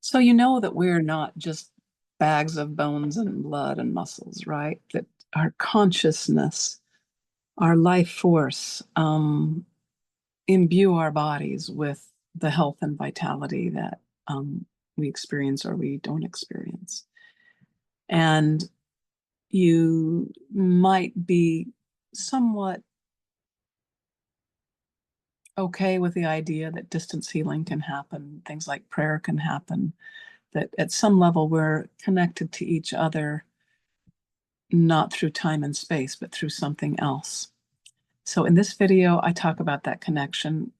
So you know that we're not just bags of bones and blood and muscles, right? That our consciousness, our life force, imbue our bodies with the health and vitality that we experience or we don't experience. And you might be somewhat okay with the idea that distance healing can happen, things like prayer can happen, that at some level we're connected to each other, not through time and space, but through something else. So in this video, I talk about that connection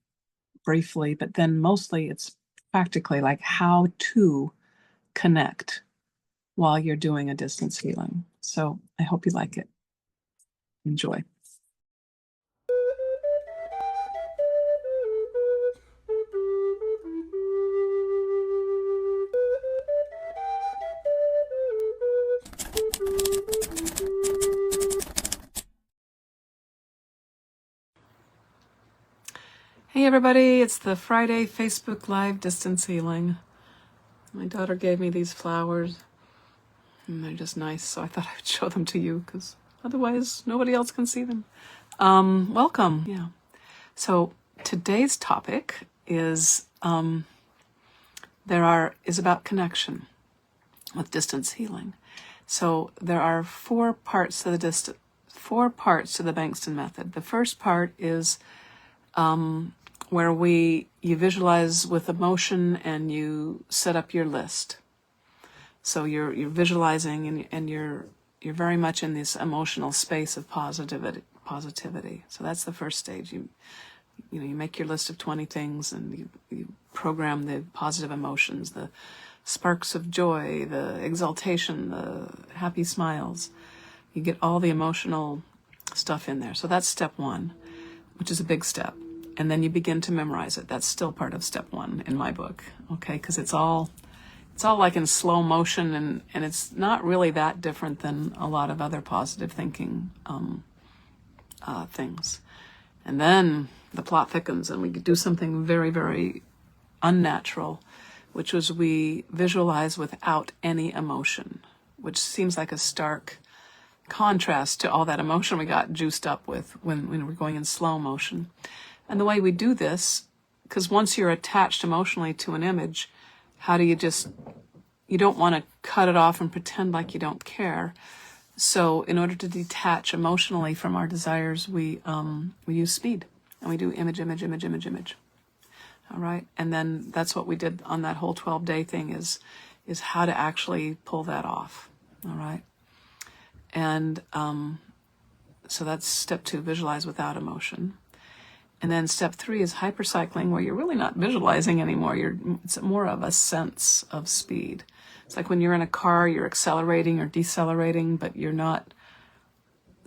briefly, but then mostly it's practically like how to connect while you're doing a distance healing. So I hope you like it. Enjoy. Hey everybody, it's the Friday Facebook Live distance healing. My daughter gave me these flowers and they're just nice, so I thought I would show them to you because otherwise nobody else can see them. Welcome. Yeah. So today's topic is about connection with distance healing. So there are four parts to the Bengston Method. The first part is where you visualize with emotion and you set up your list. So you're visualizing and you're very much in this emotional space of positivity. So that's the first stage. You make your list of 20 things and you program the positive emotions, the sparks of joy, the exaltation, the happy smiles. You get all the emotional stuff in there. So that's step one, which is a big step. And then you begin to memorize it. That's still part of step one in my book, okay? Because it's all like in slow motion, and it's not really that different than a lot of other positive thinking things. And then the plot thickens, and we do something very, very unnatural, which was we visualize without any emotion, which seems like a stark contrast to all that emotion we got juiced up with when we're going in slow motion. And the way we do this, because once you're attached emotionally to an image, you don't want to cut it off and pretend like you don't care. So in order to detach emotionally from our desires, we use speed, and we do image. All right. And then that's what we did on that whole 12-day thing is how to actually pull that off. All right. And so that's step 2, visualize without emotion. And then step 3 is hypercycling, where you're really not visualizing anymore. It's more of a sense of speed. It's like when you're in a car, you're accelerating or decelerating, but you're not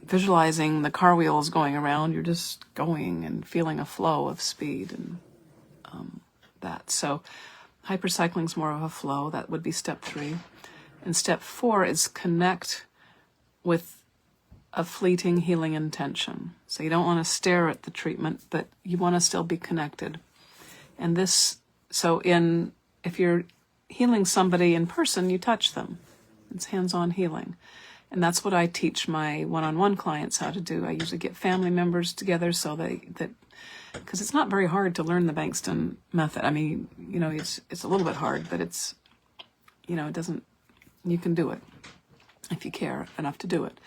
visualizing the car wheels going around. You're just going and feeling a flow of speed and that. So hypercycling is more of a flow. That would be step 3. And step 4 is connect with a fleeting healing intention. So you don't want to stare at the treatment, but you want to still be connected. And if you're healing somebody in person, you touch them. It's hands-on healing. And that's what I teach my one-on-one clients how to do. I usually get family members together because it's not very hard to learn the Bengston Method. I mean, it's a little bit hard, but you can do it if you care enough to do it.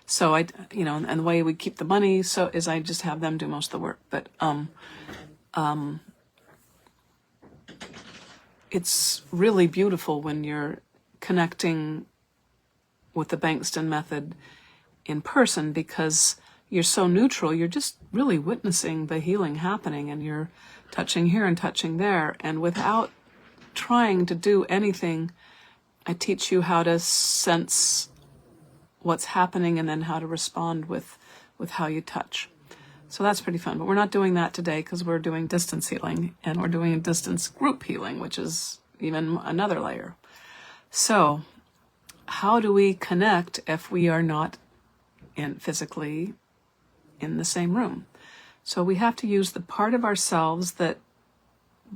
So and the way we keep the money is I just have them do most of the work. But it's really beautiful when you're connecting with the Bengston Method in person, because you're so neutral. You're just really witnessing the healing happening, and you're touching here and touching there, and without trying to do anything, I teach you how to sense what's happening and then how to respond with how you touch. So that's pretty fun. But we're not doing that today because we're doing distance healing, and we're doing distance group healing, which is even another layer. So how do we connect if we are not physically in the same room? So we have to use the part of ourselves that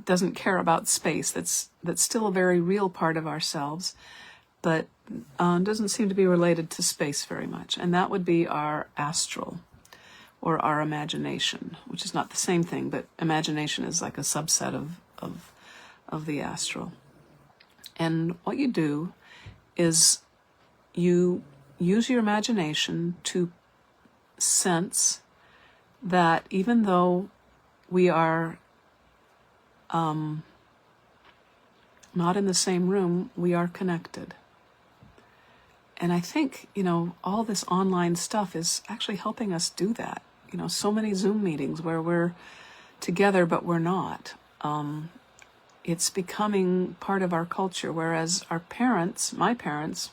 doesn't care about space, that's still a very real part of ourselves, but doesn't seem to be related to space very much. And that would be our astral, or our imagination, which is not the same thing, but imagination is like a subset of the astral. And what you do is you use your imagination to sense that even though we are not in the same room, we are connected. And I think, all this online stuff is actually helping us do that. So many Zoom meetings where we're together but we're not. It's becoming part of our culture, whereas our parents, my parents,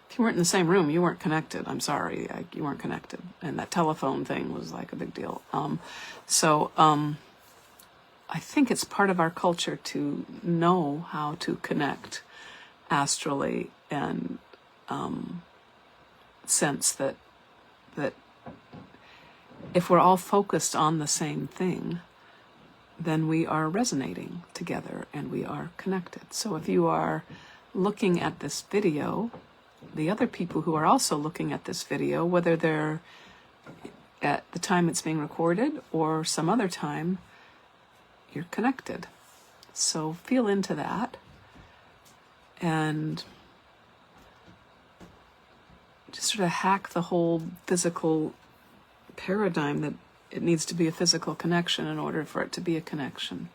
if you weren't in the same room, you weren't connected. I'm sorry, you weren't connected. And that telephone thing was like a big deal. I think it's part of our culture to know how to connect astrally and sense that if we're all focused on the same thing, then we are resonating together and we are connected. So if you are looking at this video, the other people who are also looking at this video, whether they're at the time it's being recorded or some other time, you're connected. So feel into that and just sort of hack the whole physical paradigm that it needs to be a physical connection in order for it to be a connection,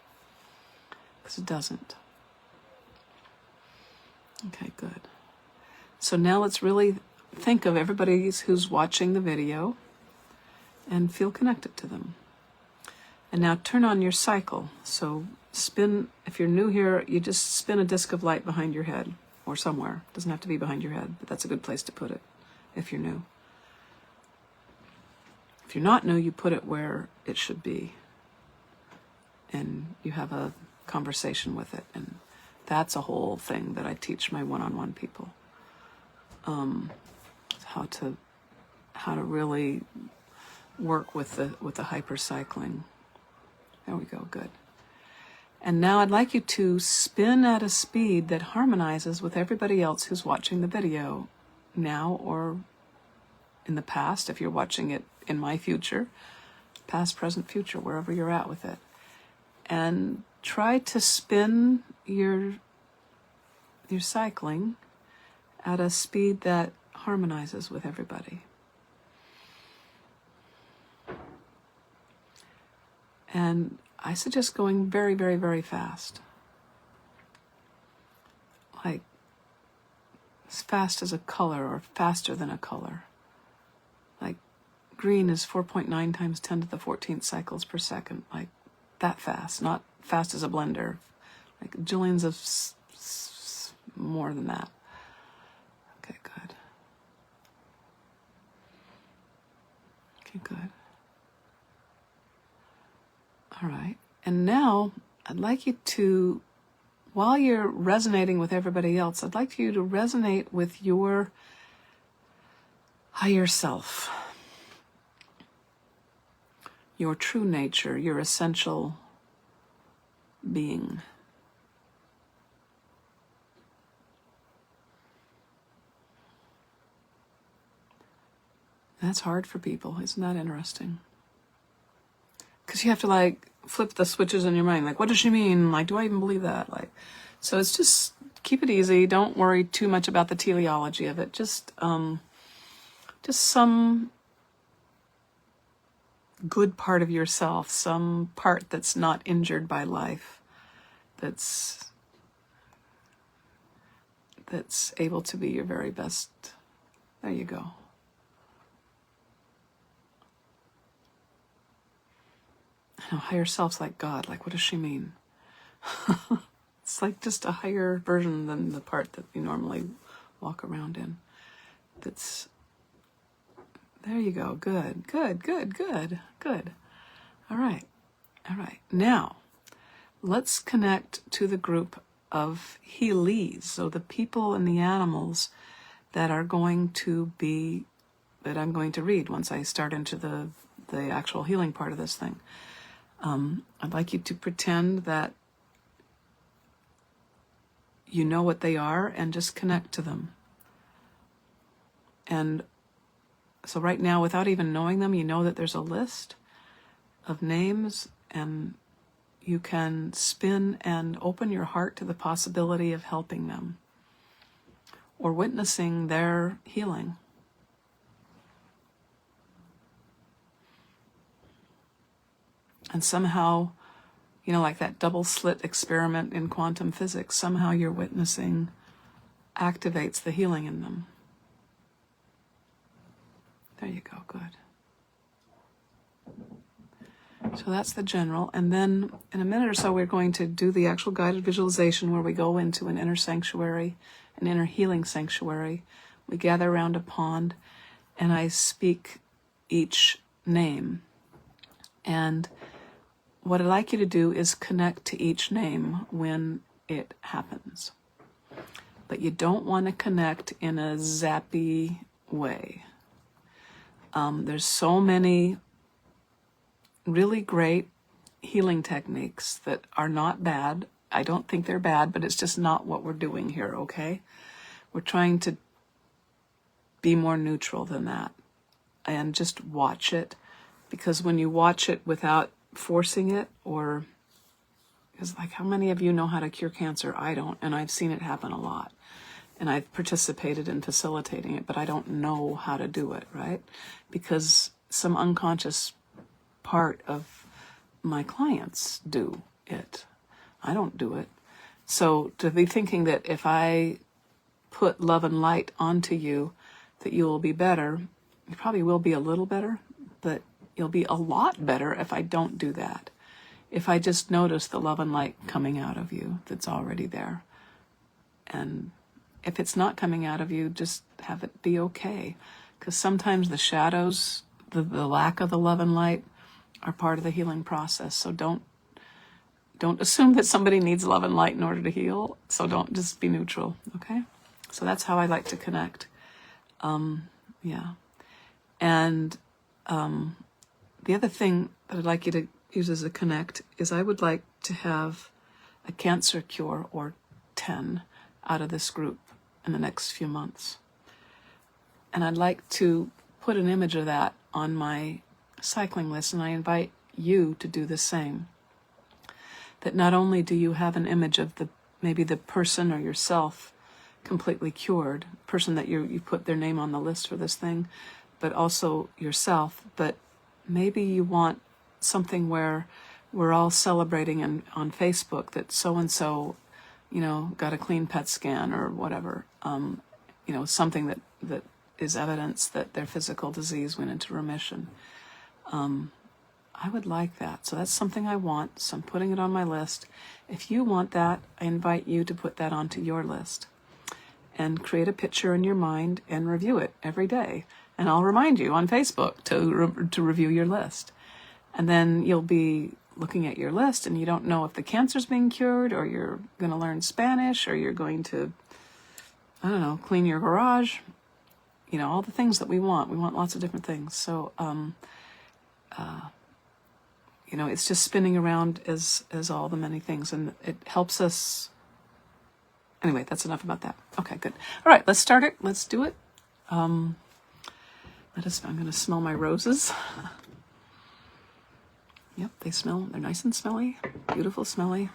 because it doesn't. Okay, good. So now let's really think of everybody who's watching the video and feel connected to them. And now turn on your cycle. So spin, if you're new here, you just spin a disc of light behind your head or somewhere. It doesn't have to be behind your head, but that's a good place to put it if you're new. If you're not new, you put it where it should be. And you have a conversation with it. And that's a whole thing that I teach my one-on-one people. How to really work with the hypercycling. There we go, good. And now I'd like you to spin at a speed that harmonizes with everybody else who's watching the video now or in the past, if you're watching it in my future, past, present, future, wherever you're at with it. And try to spin your cycling at a speed that harmonizes with everybody. And I suggest going very, very, very fast. Like as fast as a color or faster than a color. Like green is 4.9 times 10 to the 14th cycles per second. Like that fast, not fast as a blender. Like jillions of more than that. Okay, good. Okay, good. All right. And now I'd like you to, while you're resonating with everybody else, I'd like you to resonate with your higher self, your true nature, your essential being. That's hard for people. Isn't that interesting? Because you have to like flip the switches in your mind. Like, what does she mean? Like, do I even believe that? Like, so it's just keep it easy. Don't worry too much about the teleology of it. Just some good part of yourself, some part that's not injured by life, that's able to be your very best. There you go. I know, higher self's like God. Like, what does she mean? It's like just a higher version than the part that you normally walk around in. That's, there you go. Good, good, good, good, good. All right. All right. Now, let's connect to the group of Heelys. So the people and the animals that are going to be, that I'm going to read once I start into the actual healing part of this thing. I'd like you to pretend that you know what they are and just connect to them. And so right now, without even knowing them, you know that there's a list of names, and you can spin and open your heart to the possibility of helping them or witnessing their healing. And somehow, you know, like that double slit experiment in quantum physics, somehow your witnessing activates the healing in them. There you go, good. So that's the general. And then in a minute or so, we're going to do the actual guided visualization where we go into an inner sanctuary, an inner healing sanctuary. We gather around a pond, and I speak each name. And what I'd like you to do is connect to each name when it happens. But you don't want to connect in a zappy way. There's so many really great healing techniques that are not bad. I don't think they're bad, but it's just not what we're doing here, okay? We're trying to be more neutral than that and just watch it, because when you watch it without forcing it, or because like, how many of you know how to cure cancer? I don't, and I've seen it happen a lot. And I've participated in facilitating it, but I don't know how to do it, right? Because some unconscious part of my clients do it. I don't do it. So to be thinking that if I put love and light onto you, that you will be better, you probably will be a little better, but you'll be a lot better if I don't do that. If I just notice the love and light coming out of you that's already there. And if it's not coming out of you, just have it be okay. Because sometimes the shadows, the lack of the love and light are part of the healing process. So don't assume that somebody needs love and light in order to heal. So don't, just be neutral, okay? So that's how I like to connect. Yeah. And the other thing that I'd like you to use as a connect is I would like to have a cancer cure or 10 out of this group in the next few months. And I'd like to put an image of that on my cycling list, and I invite you to do the same. That not only do you have an image of maybe the person or yourself completely cured, person that you put their name on the list for this thing, but also yourself. But maybe you want something where we're all celebrating on Facebook that so-and-so, you know, got a clean PET scan or whatever, you know, something that is evidence that their physical disease went into remission. I would like that. So that's something I want. So I'm putting it on my list. If you want that, I invite you to put that onto your list and create a picture in your mind and review it every day. And I'll remind you on Facebook to review your list. And then you'll be looking at your list and you don't know if the cancer's being cured, or you're going to learn Spanish, or you're going to, I don't know, clean your garage. You know, all the things that we want. We want lots of different things. So, you know, it's just spinning around as all the many things, and it helps us. Anyway, that's enough about that. Okay, good. All right, let's start it. Let's do it. I'm going to smell my roses. Yep, they're nice and smelly, beautiful smelly.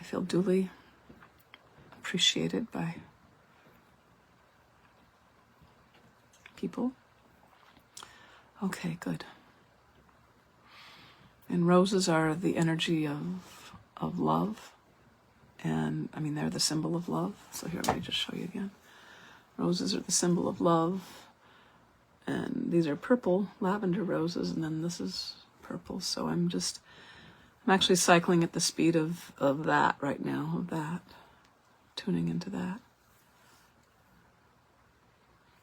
I feel duly appreciated by people. Okay, good. And roses are the energy of love. And I mean, they're the symbol of love. So here, let me just show you again. Roses are the symbol of love. And these are purple lavender roses, and then this is purple. So I'm actually cycling at the speed of that right now, of that, tuning into that.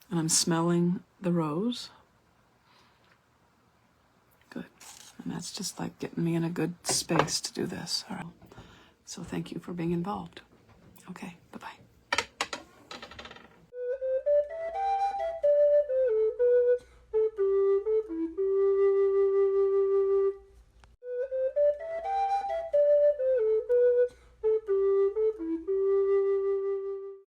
And I'm smelling the rose. Good. And that's just like getting me in a good space to do this. All right. So thank you for being involved. Okay, bye-bye.